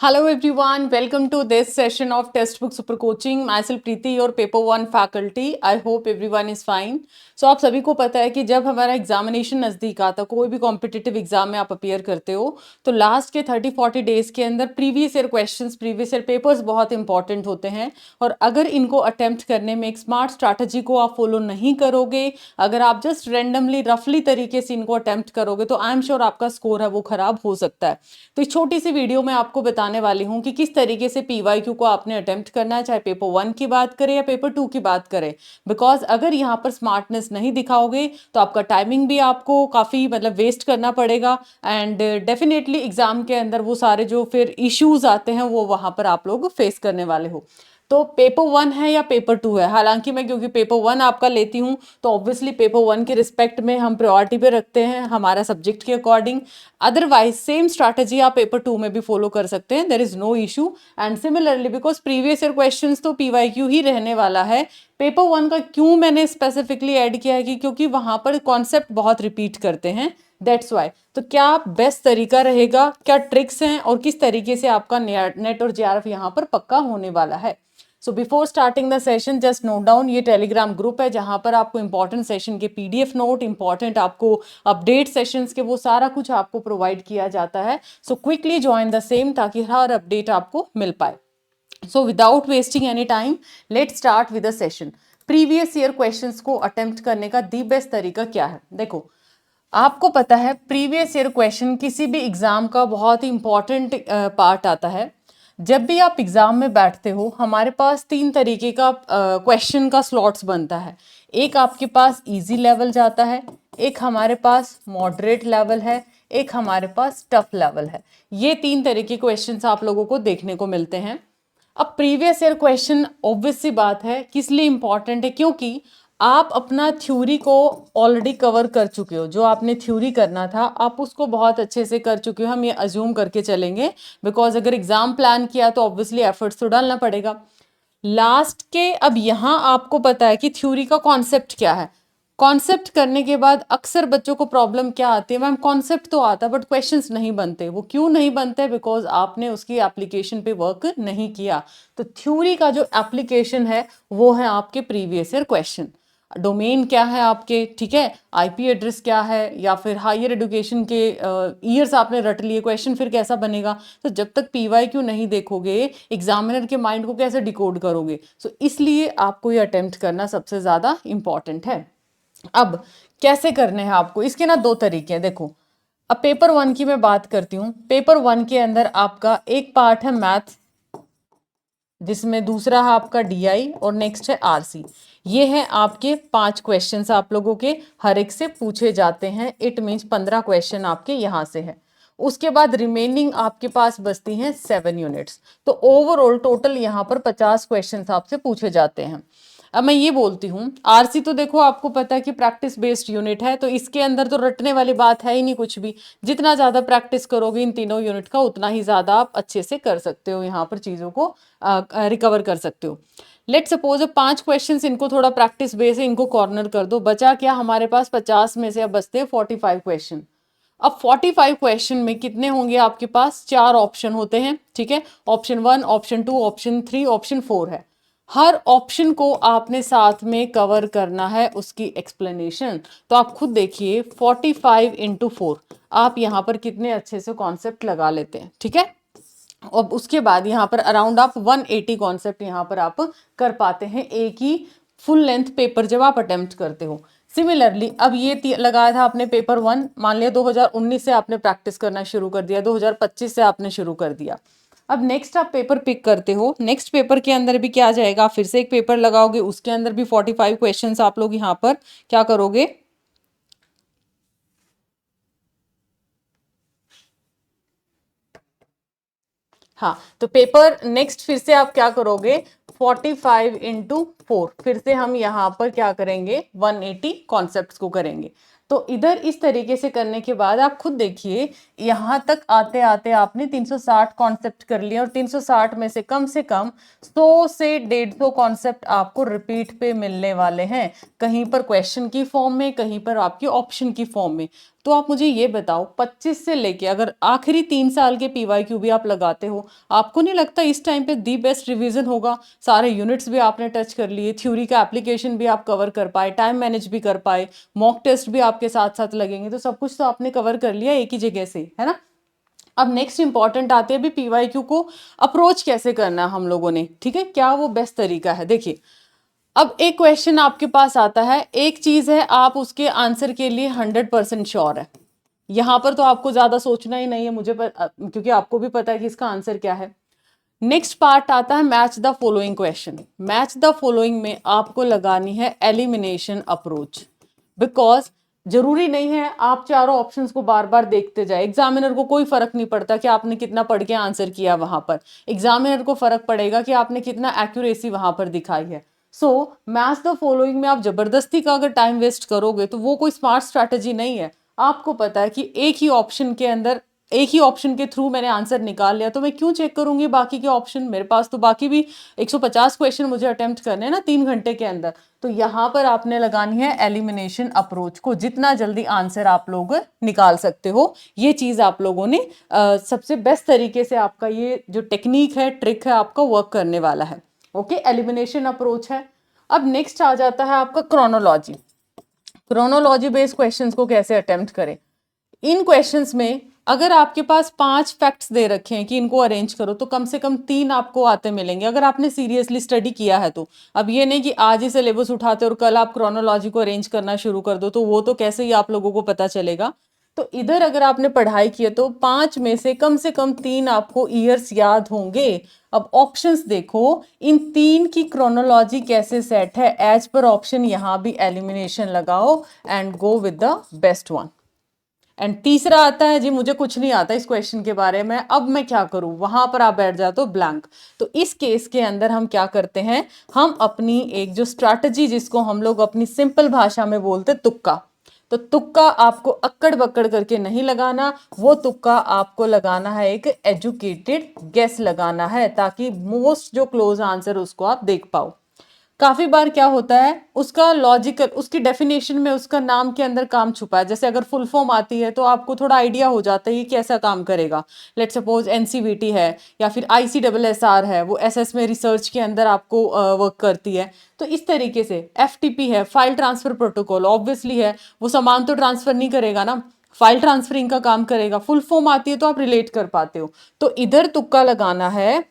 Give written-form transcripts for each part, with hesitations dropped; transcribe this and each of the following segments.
Hello everyone, welcome to this session of Textbook Super Coaching. Myself Preeti, your paper 1 faculty. I hope everyone is fine. So आप सभी को पता है कि जब हमारा एग्जामिनेशन नज़दीक आता, कोई भी कॉम्पिटिटिव एग्जाम में आप अपियर करते हो तो लास्ट के 30-40 डेज के अंदर previous year questions, previous year papers बहुत इंपॉर्टेंट होते हैं। और अगर इनको अटेम्प्ट करने में एक स्मार्ट स्ट्रैटेजी को आप फॉलो नहीं करोगे, अगर आप जस्ट रेंडमली रफली तरीके से इनको अटेम्प्ट करोगे तो आई एम श्योर आपका स्कोर है वो खराब हो सकता है। तो इस छोटी सी वीडियो में आपको बताने वाली हूँ कि किस तरीके से पीवाईक्यू को आपने अटेम्प्ट करना है, चाहे पेपर 1 की बात करें या पेपर 2 की बात करें। बिकॉज अगर यहाँ पर स्मार्टनेस नहीं दिखाओगे तो आपका टाइमिंग भी आपको काफ़ी वेस्ट करना पड़ेगा एंड डेफिनेटली एग्जाम के अंदर वो सारे जो फिर इश्यूज आते हैं वो वहाँ पर आप लोग फेस करने वाले हो। तो पेपर 1 है या पेपर 2 है, हालांकि मैं क्योंकि पेपर 1 आपका लेती हूँ तो ऑब्वियसली पेपर 1 के रिस्पेक्ट में हम प्रायोरिटी पे रखते हैं हमारा सब्जेक्ट के अकॉर्डिंग। अदरवाइज सेम स्ट्रैटेजी आप पेपर 2 में भी फॉलो कर सकते हैं, there is no issue. And similarly because previous year questions तो पीवाईक्यू ही रहने वाला है। पेपर 1 का क्यों मैंने स्पेसिफिकली ऐड किया है कि क्योंकि वहां पर कॉन्सेप्ट बहुत रिपीट करते हैं, दैट्स वाई। तो क्या बेस्ट तरीका रहेगा, क्या ट्रिक्स हैं और किस तरीके से आपका नेट और जेआरएफ यहाँ पर पक्का होने वाला है। So before starting the session just note down, ये टेलीग्राम ग्रुप है जहां पर आपको इंपॉर्टेंट सेशन के पीडीएफ नोट, इंपॉर्टेंट आपको अपडेट सेशंस के वो सारा कुछ आपको प्रोवाइड किया जाता है। So quickly join the same ताकि हर अपडेट आपको मिल पाए। So without wasting any time let's start with the session. Previous year questions को अटेम्प्ट करने का दी बेस्ट तरीका क्या है। देखो, आपको पता है प्रीवियस ईयर क्वेश्चन किसी भी एग्जाम का बहुत ही इंपॉर्टेंट पार्ट आता है। जब भी आप एग्जाम में बैठते हो हमारे पास 3 तरीके का क्वेश्चन का स्लॉट्स बनता है। एक आपके पास इजी लेवल जाता है, एक हमारे पास मॉडरेट लेवल है, एक हमारे पास टफ लेवल है। ये 3 तरीके क्वेश्चंस आप लोगों को देखने को मिलते हैं। अब प्रीवियस ईयर क्वेश्चन ऑब्वियस सी बात है किस लिए इंपॉर्टेंट है, क्योंकि आप अपना थ्योरी को ऑलरेडी कवर कर चुके हो। जो आपने थ्योरी करना था आप उसको बहुत अच्छे से कर चुके हो, हम ये अज्यूम करके चलेंगे। बिकॉज अगर एग्जाम प्लान किया तो ऑब्वियसली एफर्ट्स तो डालना पड़ेगा लास्ट के। अब यहाँ आपको पता है कि थ्योरी का कॉन्सेप्ट क्या है। कॉन्सेप्ट करने के बाद अक्सर बच्चों को प्रॉब्लम क्या आती है, मैम कॉन्सेप्ट तो आता है बट क्वेश्चंस नहीं बनते। वो क्यों नहीं बनते? बिकॉज आपने उसकी एप्लीकेशन पे वर्क नहीं किया। तो थ्योरी का जो एप्लीकेशन है वो है आपके प्रीवियस ईयर क्वेश्चन। डोमेन क्या है आपके, ठीक है, आईपी एड्रेस क्या है, या फिर हायर एजुकेशन के ईयर्स आपने रट लिए, क्वेश्चन फिर कैसा बनेगा। तो जब तक पीवाईक्यू नहीं देखोगे एग्जामिनर के माइंड को कैसे डिकोड करोगे। सो इसलिए आपको ये अटेम्प्ट करना सबसे ज़्यादा इंपॉर्टेंट है। अब कैसे करने हैं आपको, इसके ना 2 तरीके हैं। देखो, अब पेपर 1 की मैं बात करती हूँ। पेपर 1 के अंदर आपका एक पार्ट है मैथ, जिसमें दूसरा है आपका डीआई और नेक्स्ट है आरसी। ये हैं आपके 5 क्वेश्चंस आप लोगों के हर एक से पूछे जाते हैं। इट मीन्स 15 क्वेश्चन आपके यहाँ से है। उसके बाद रिमेनिंग आपके पास बचती हैं 7 यूनिट्स। तो ओवरऑल टोटल यहाँ पर 50 क्वेश्चंस आपसे पूछे जाते हैं। अब मैं ये बोलती हूँ आरसी तो देखो आपको पता है कि प्रैक्टिस बेस्ड यूनिट है, तो इसके अंदर तो रटने वाली बात है ही नहीं कुछ भी। जितना ज़्यादा प्रैक्टिस करोगे इन तीनों यूनिट का उतना ही ज़्यादा आप अच्छे से कर सकते हो, यहाँ पर चीज़ों को रिकवर कर सकते हो। लेट सपोज 5 क्वेश्चन इनको थोड़ा प्रैक्टिस बेस है, इनको कॉर्नर कर दो। बचा क्या हमारे पास 50 में से अब बचते हैं 45 क्वेश्चन। अब 45 क्वेश्चन में कितने होंगे आपके पास? 4 ऑप्शन होते हैं, ठीक है। ऑप्शन 1, ऑप्शन 2, ऑप्शन 3, ऑप्शन 4 है। हर ऑप्शन को आपने साथ में कवर करना है उसकी एक्सप्लेनेशन। तो आप खुद देखिए 45 इंटू 4 आप यहाँ पर कितने अच्छे से कॉन्सेप्ट लगा लेते हैं, ठीक है। और उसके बाद यहाँ पर अराउंड आप 180 कॉन्सेप्ट यहाँ पर आप कर पाते हैं एक ही फुल लेंथ पेपर जब आप अटेम्प्ट करते हो। सिमिलरली अब ये लगाया था आपने पेपर 1, मान लिया 2019 से आपने प्रैक्टिस करना शुरू कर दिया, 2025 से आपने शुरू कर दिया। अब नेक्स्ट आप पेपर पिक करते हो, नेक्स्ट पेपर के अंदर भी क्या जाएगा, फिर से एक पेपर लगाओगे, उसके अंदर भी 45 क्वेश्चंस आप लोग यहाँ पर क्या करोगे, हाँ। तो पेपर नेक्स्ट फिर से आप क्या करोगे 45 इंटू 4, फिर से हम यहाँ पर क्या करेंगे 180 कॉन्सेप्ट्स को करेंगे। तो इधर इस तरीके से करने के बाद आप खुद देखिए, यहाँ तक आते आते आपने 360 कॉन्सेप्ट कर लिया और 360 में से कम 100 से 150 कॉन्सेप्ट आपको रिपीट पे मिलने वाले हैं, कहीं पर क्वेश्चन की फॉर्म में, कहीं पर आपकी ऑप्शन की फॉर्म में। तो आप मुझे ये बताओ, 25 से लेके अगर आखिरी 3 साल के पीवाईक्यू भी आप लगाते हो, आपको नहीं लगता इस टाइम पे दी बेस्ट रिवीजन होगा? सारे यूनिट्स भी आपने टच कर लिए, थ्योरी का एप्लीकेशन भी आप कवर कर पाए, टाइम मैनेज भी कर पाए, मॉक टेस्ट भी आपके साथ साथ लगेंगे, तो सब कुछ तो आपने कवर कर लिया एक ही जगह से, है ना। अब नेक्स्ट इंपॉर्टेंट आते हैं भी पीवाईक्यू को अप्रोच कैसे करना है हम लोगों ने, ठीक है, क्या वो बेस्ट तरीका है। देखिए, अब एक क्वेश्चन आपके पास आता है, एक चीज है आप उसके आंसर के लिए 100% श्योर है, यहां पर तो आपको ज्यादा सोचना ही नहीं है मुझे क्योंकि आपको भी पता है कि इसका आंसर क्या है। नेक्स्ट पार्ट आता है match the following question. Match the following में आपको लगानी है एलिमिनेशन अप्रोच, बिकॉज जरूरी नहीं है आप चारों ऑप्शंस को बार बार देखते जाए, एग्जामिनर को कोई फर्क नहीं पड़ता कि आपने कितना पढ़ के आंसर किया, वहां पर एग्जामिनर को फर्क पड़ेगा कि आपने कितना एक्यूरेसी वहां पर दिखाई है। सो मैच द फॉलोइंग में आप जबरदस्ती का अगर टाइम वेस्ट करोगे तो वो कोई स्मार्ट स्ट्रैटेजी नहीं है। आपको पता है कि एक ही ऑप्शन के अंदर, एक ही ऑप्शन के थ्रू मैंने आंसर निकाल लिया, तो मैं क्यों चेक करूंगी बाकी के ऑप्शन, मेरे पास तो बाकी भी 150 क्वेश्चन मुझे अटेम्प्ट करने हैं ना 3 घंटे के अंदर। तो यहां पर आपने लगानी है एलिमिनेशन अप्रोच को, जितना जल्दी आंसर आप लोग निकाल सकते हो, ये चीज आप लोगों ने सबसे बेस्ट तरीके से आपका ये जो टेक्निक है, ट्रिक है, आपका वर्क करने वाला है। ओके, एलिमिनेशन अप्रोच है। अब नेक्स्ट आ जाता है आपका क्रोनोलॉजी। क्रोनोलॉजी बेस्ड क्वेश्चंस को कैसे अटेम्प्ट करें। इन क्वेश्चंस में अगर आपके पास 5 फैक्ट्स दे रखे हैं कि इनको अरेंज करो, तो कम से कम 3 आपको आते मिलेंगे अगर आपने सीरियसली स्टडी किया है तो। अब ये नहीं कि आज ही सिलेबस उठाते और कल आप क्रोनोलॉजी को अरेंज करना शुरू कर दो, तो वो तो कैसे ही आप लोगों को पता चलेगा। तो इधर अगर आपने पढ़ाई की है तो 5 में से कम 3 आपको ईयर्स याद होंगे। अब ऑप्शंस देखो, इन 3 की क्रोनोलॉजी कैसे सेट है, एज पर ऑप्शन यहां भी एलिमिनेशन लगाओ and go with the best one. And तीसरा आता है, जी मुझे कुछ नहीं आता इस क्वेश्चन के बारे में, अब मैं क्या करूं, वहां पर आप बैठ जाते हो ब्लैंक। तो इस केस के अंदर हम क्या करते हैं, हम अपनी एक जो स्ट्रैटेजी, जिसको हम लोग अपनी सिंपल भाषा में बोलते तुक्का, तो तुक्का आपको अक्कड़ बक्कड़ करके नहीं लगाना, वो तुक्का आपको लगाना है एक एजुकेटेड गेस लगाना है, ताकि मोस्ट जो क्लोज आंसर उसको आप देख पाओ। काफी बार क्या होता है, उसका लॉजिकल, उसकी डेफिनेशन में उसका नाम के अंदर काम छुपा है। जैसे अगर फुल फॉर्म आती है तो आपको थोड़ा आइडिया हो जाता है ये कैसा काम करेगा। लेट सपोज एनसीवीटी है या फिर आईसीडब्ल्यूएसआर है, वो एसएस में रिसर्च के अंदर आपको वर्क करती है। तो इस तरीके से एफटीपी है, फाइल ट्रांसफर प्रोटोकॉल, ऑब्वियसली है, वो सामान तो ट्रांसफर नहीं करेगा ना, फाइल ट्रांसफरिंग का काम करेगा। फुल फॉर्म आती है तो आप रिलेट कर पाते हो। तो इधर तुक्का लगाना है,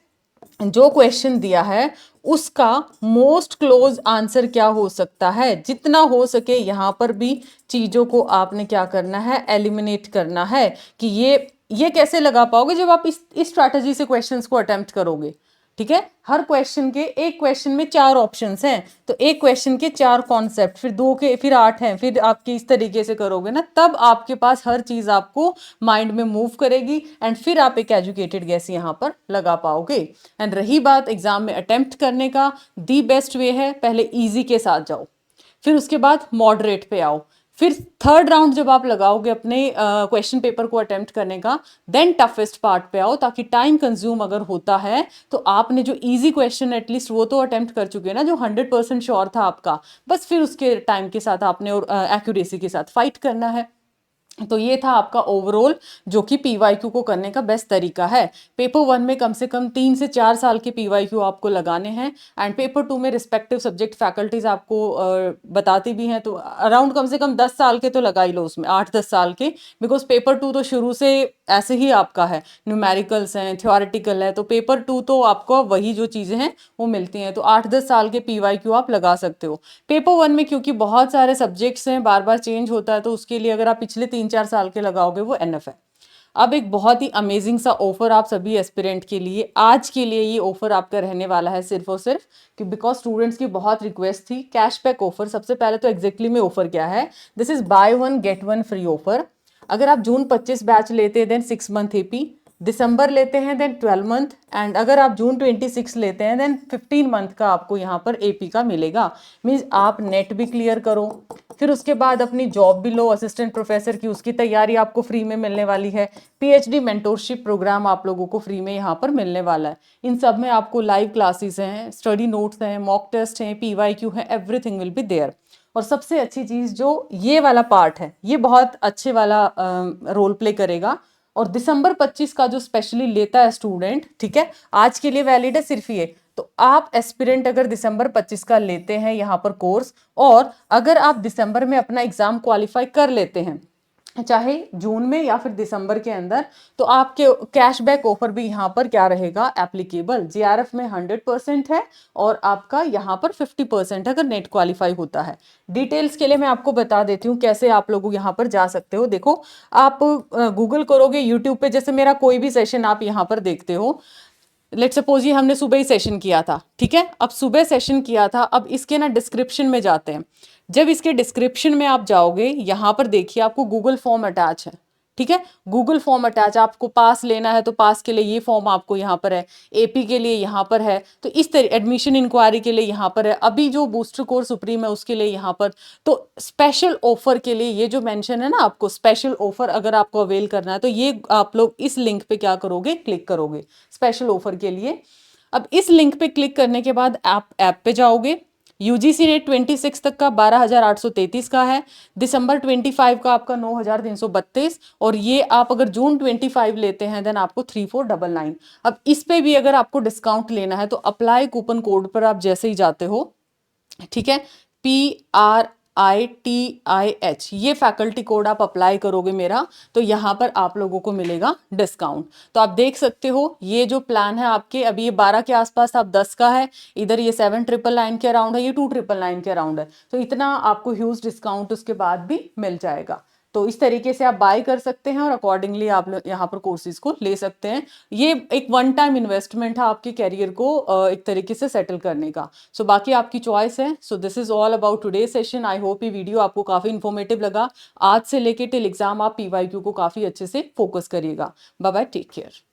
जो क्वेश्चन दिया है उसका मोस्ट क्लोज आंसर क्या हो सकता है, जितना हो सके यहां पर भी चीजों को आपने क्या करना है, एलिमिनेट करना है। कि ये कैसे लगा पाओगे, जब आप इस स्ट्रैटेजी से क्वेश्चंस को अटेम्प्ट करोगे। ठीक है, हर क्वेश्चन के, एक क्वेश्चन में 4 ऑप्शंस हैं, तो एक क्वेश्चन के 4 कॉन्सेप्ट, फिर 2 के फिर 8 हैं, फिर आपके इस तरीके से करोगे ना, तब आपके पास हर चीज आपको माइंड में मूव करेगी एंड फिर आप एक एजुकेटेड गैस यहाँ पर लगा पाओगे। एंड रही बात एग्जाम में अटेम्प्ट करने का, दी बेस्ट वे है पहले इजी के साथ जाओ, फिर उसके बाद मॉडरेट पे आओ, फिर थर्ड राउंड जब आप लगाओगे अपने क्वेश्चन पेपर को अटेम्प्ट करने का, देन टफेस्ट पार्ट पे आओ, ताकि टाइम कंज्यूम अगर होता है तो आपने जो इजी क्वेश्चन एटलीस्ट वो तो अटेम्प्ट कर चुके हैं ना, जो 100% श्योर था आपका, बस फिर उसके टाइम के साथ आपने और एक्यूरेसी के साथ फाइट करना है। तो ये था आपका ओवरऑल जो कि पीवाईक्यू को करने का बेस्ट तरीका है। पेपर 1 में कम से कम 3 से 4 साल के पीवाईक्यू आपको लगाने हैं एंड पेपर 2 में रिस्पेक्टिव सब्जेक्ट फैकल्टीज आपको बताती भी हैं, तो अराउंड कम से कम 10 साल के तो लगा ही लो उसमें, 8-10 साल के, बिकॉज पेपर 2 तो शुरू से ऐसे ही आपका है, न्यूमेरिकल्स हैं, थ्योरेटिकल है, तो पेपर 2 तो आपको वही जो चीज़ें हैं वो मिलती हैं, तो 8-10 साल के पीवाईक्यू आप लगा सकते हो। पेपर 1 में क्योंकि बहुत सारे सब्जेक्ट्स हैं, बार बार चेंज होता है, तो उसके लिए अगर आप पिछले 3-4 साल के लगाओगे वो एनफ है। अब एक बहुत ही अमेजिंग सा ऑफर आप सभी एस्पिरेंट के लिए, आज के लिए ये ऑफर आपका रहने वाला है सिर्फ और सिर्फ कि बिकॉज स्टूडेंट्स की बहुत रिक्वेस्ट थी, कैशबैक ऑफर। सबसे पहले तो एग्जैक्टली में ऑफर क्या है, this is buy 1 get 1 free offer. अगर आप जून 25 बैच लेते हैं देन 6 मंथ एपी, दिसंबर लेते हैं देन 12 मंथ, एंड अगर आप जून 26 लेते हैं देन 15 मंथ का आपको यहाँ पर एपी का मिलेगा। मीन्स आप नेट भी क्लियर करो, फिर उसके बाद अपनी जॉब भी लो असिस्टेंट प्रोफेसर की, उसकी तैयारी आपको फ्री में मिलने वाली है। पीएचडी मेंटोरशिप प्रोग्राम आप लोगों को फ्री में यहाँ पर मिलने वाला है। इन सब में आपको लाइव क्लासेस हैं, स्टडी नोट्स हैं, मॉक टेस्ट हैं, पीवाईक्यू है, एवरीथिंग विल बी देयर। और सबसे अच्छी चीज जो ये वाला पार्ट है, ये बहुत अच्छे वाला रोल प्ले करेगा। और दिसंबर 25 का जो स्पेशली लेता है स्टूडेंट, ठीक है, आज के लिए वैलिड है सिर्फ ये। तो आप एस्पिरेंट अगर दिसंबर 25 का लेते हैं यहाँ पर कोर्स, और अगर आप दिसंबर में अपना एग्जाम क्वालिफाई कर लेते हैं, चाहे जून में या फिर दिसंबर के अंदर, तो आपके कैशबैक ऑफर भी यहाँ पर क्या रहेगा, एप्लीकेबल। जीआरएफ में 100% है और आपका यहाँ पर 50% अगर नेट क्वालिफाई होता है। डिटेल्स के लिए मैं आपको बता देती हूँ कैसे आप लोग यहाँ पर जा सकते हो। देखो, आप गूगल करोगे यूट्यूब पे, जैसे मेरा कोई भी सेशन आप यहाँ पर देखते हो, लेट्स सपोज ये हमने सुबह ही सेशन किया था, ठीक है, अब सुबह सेशन किया था, अब इसके ना डिस्क्रिप्शन में जाते हैं। जब इसके डिस्क्रिप्शन में आप जाओगे, यहाँ पर देखिए आपको गूगल फॉर्म अटैच है, ठीक है, गूगल फॉर्म अटैच। आपको पास लेना है तो पास के लिए ये फॉर्म आपको यहाँ पर है, एपी के लिए यहाँ पर है, तो इस तरह एडमिशन इंक्वायरी के लिए यहाँ पर है, अभी जो बूस्टर कोर्स सुप्रीम है उसके लिए यहाँ पर। तो स्पेशल ऑफर के लिए ये जो मेंशन है ना, आपको स्पेशल ऑफर अगर आपको अवेल करना है तो ये आप लोग इस लिंक पे क्या करोगे, क्लिक करोगे स्पेशल ऑफर के लिए। अब इस लिंक पे क्लिक करने के बाद आप ऐप पे जाओगे। यूजीसी नेट 26 तक का 12,833 का है, दिसंबर 25 का आपका 9,332, और ये आप अगर जून 25 लेते हैं देन आपको 3499। अब इस पे भी अगर आपको डिस्काउंट लेना है तो अप्लाई कूपन कोड पर आप जैसे ही जाते हो, ठीक है, PRITIH, ये फैकल्टी कोड आप अप्लाई करोगे मेरा, तो यहाँ पर आप लोगों को मिलेगा डिस्काउंट। तो आप देख सकते हो ये जो प्लान है आपके, अभी ये 12 के आसपास आप 10 का है, इधर ये 7,999 के अराउंड है, ये 2,999 के अराउंड है, तो इतना आपको ह्यूज डिस्काउंट उसके बाद भी मिल जाएगा। तो इस तरीके से आप बाय कर सकते हैं और अकॉर्डिंगली आप यहाँ पर कोर्सेज को ले सकते हैं। ये एक वन टाइम इन्वेस्टमेंट है आपके कैरियर को एक तरीके से सेटल करने का। सो बाकी आपकी चॉइस है। So this is all about today session. I hope ये वीडियो आपको काफी इन्फॉर्मेटिव लगा। आज से लेके टिल एग्जाम आप पीवाईक्यू को काफी अच्छे से फोकस करिएगा। Bye bye, take care.